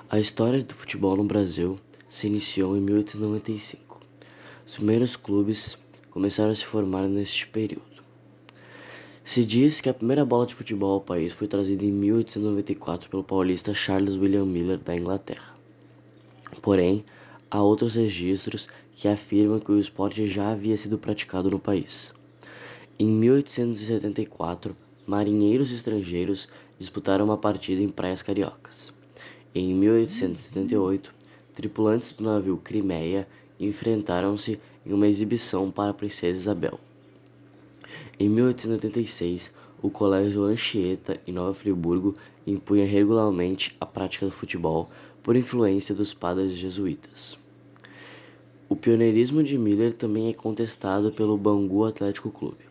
A história do futebol no Brasil se iniciou em 1895. Os primeiros clubes começaram a se formar neste período. Se diz que a primeira bola de futebol ao país foi trazida em 1894 pelo paulista Charles William Miller da Inglaterra. Porém, há outros registros que afirmam que o esporte já havia sido praticado no país. Em 1874, marinheiros estrangeiros disputaram uma partida em praias cariocas. Em 1878, tripulantes do navio Crimeia enfrentaram-se em uma exibição para a princesa Isabel. Em 1886, o Colégio Anchieta, em Nova Friburgo, impunha regularmente a prática do futebol por influência dos padres jesuítas. O pioneirismo de Miller também é contestado pelo Bangu Atlético Clube,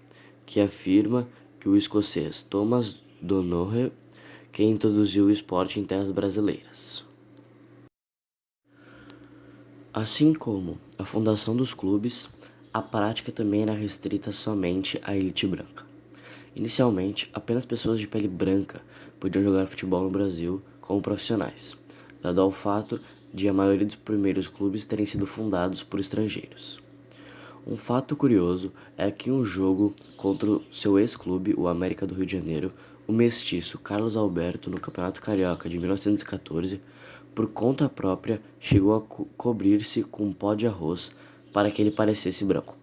que afirma que o escocês Thomas Donoghue que introduziu o esporte em terras brasileiras. Assim como a fundação dos clubes, a prática também era restrita somente à elite branca. Inicialmente, apenas pessoas de pele branca podiam jogar futebol no Brasil como profissionais, dado ao fato de a maioria dos primeiros clubes terem sido fundados por estrangeiros. Um fato curioso é que em um jogo contra o seu ex-clube, o América do Rio de Janeiro, o mestiço Carlos Alberto, no Campeonato Carioca de 1914, por conta própria, chegou a cobrir-se com um pó de arroz para que ele parecesse branco.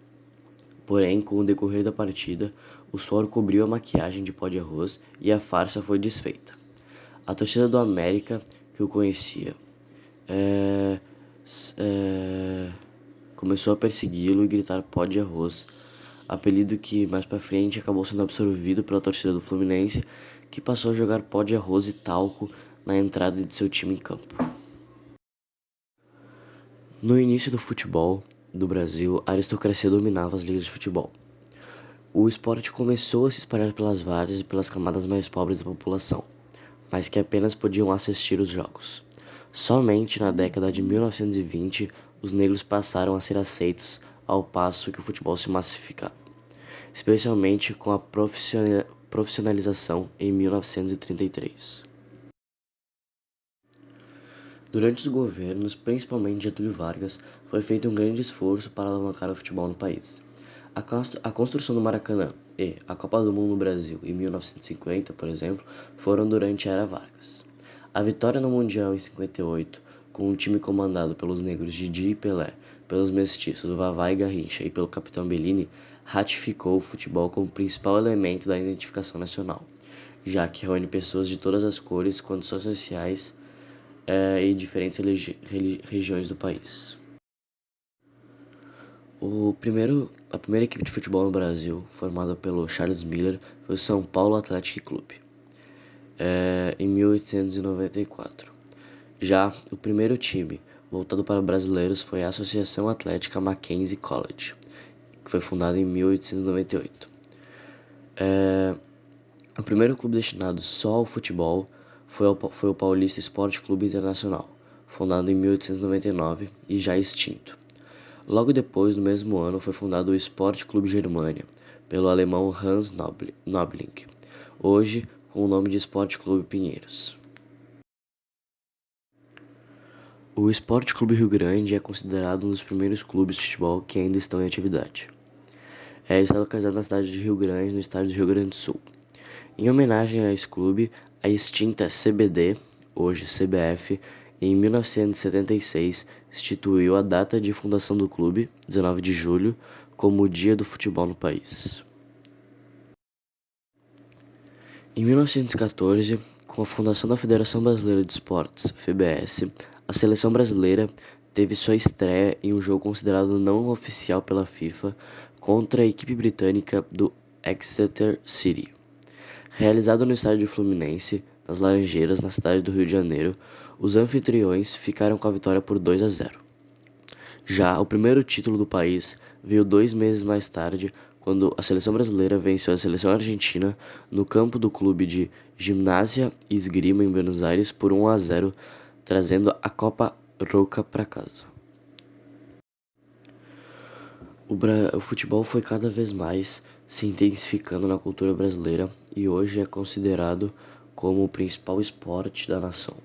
Porém, com o decorrer da partida, o suor cobriu a maquiagem de pó de arroz e a farsa foi desfeita. A torcida do América, que o conhecia, começou a persegui-lo e gritar pó de arroz, apelido que mais pra frente acabou sendo absorvido pela torcida do Fluminense, que passou a jogar pó de arroz e talco na entrada de seu time em campo. No início do futebol do Brasil, a aristocracia dominava as ligas de futebol. O esporte começou a se espalhar pelas várzeas e pelas camadas mais pobres da população, mas que apenas podiam assistir os jogos. Somente na década de 1920, os negros passaram a ser aceitos, ao passo que o futebol se massificava, especialmente com a profissionalização em 1933. Durante os governos, principalmente de Getúlio Vargas, foi feito um grande esforço para alavancar o futebol no país. A construção do Maracanã e a Copa do Mundo no Brasil em 1950, por exemplo, foram durante a era Vargas. A vitória no Mundial em 58, com um time comandado pelos negros Didi e Pelé, pelos mestiços Vavá e Garrincha e pelo capitão Bellini, ratificou o futebol como principal elemento da identificação nacional, já que reúne pessoas de todas as cores, condições sociais e diferentes regiões do país. A primeira equipe de futebol no Brasil, formada pelo Charles Miller, foi o São Paulo Athletic Club, em 1894. Já o primeiro time, voltado para brasileiros, foi a Associação Atlética Mackenzie College, que foi fundada em 1898. O primeiro clube destinado só ao futebol foi o Paulista Esporte Clube Internacional, fundado em 1899 e já extinto. Logo depois, no mesmo ano, foi fundado o Sport Clube Germania, pelo alemão Hans Noblink, hoje com o nome de Sport Clube Pinheiros. O Sport Clube Rio Grande é considerado um dos primeiros clubes de futebol que ainda estão em atividade. Está localizado na cidade de Rio Grande, no estado do Rio Grande do Sul. Em homenagem a esse clube, a extinta CBD, hoje CBF, em 1976, instituiu a data de fundação do clube, 19 de julho, como o Dia do Futebol no país. Em 1914, com a fundação da Federação Brasileira de Esportes, FBS, a seleção brasileira teve sua estreia em um jogo considerado não oficial pela FIFA contra a equipe britânica do Exeter City. Realizado no estádio Fluminense, nas Laranjeiras, na cidade do Rio de Janeiro, os anfitriões ficaram com a vitória por 2-0. Já o primeiro título do país veio 2 meses mais tarde, quando a seleção brasileira venceu a seleção argentina no campo do clube de Gimnasia e Esgrima em Buenos Aires por 1-0, trazendo a Copa Roca para casa. O futebol foi cada vez mais se intensificando na cultura brasileira e hoje é considerado como o principal esporte da nação.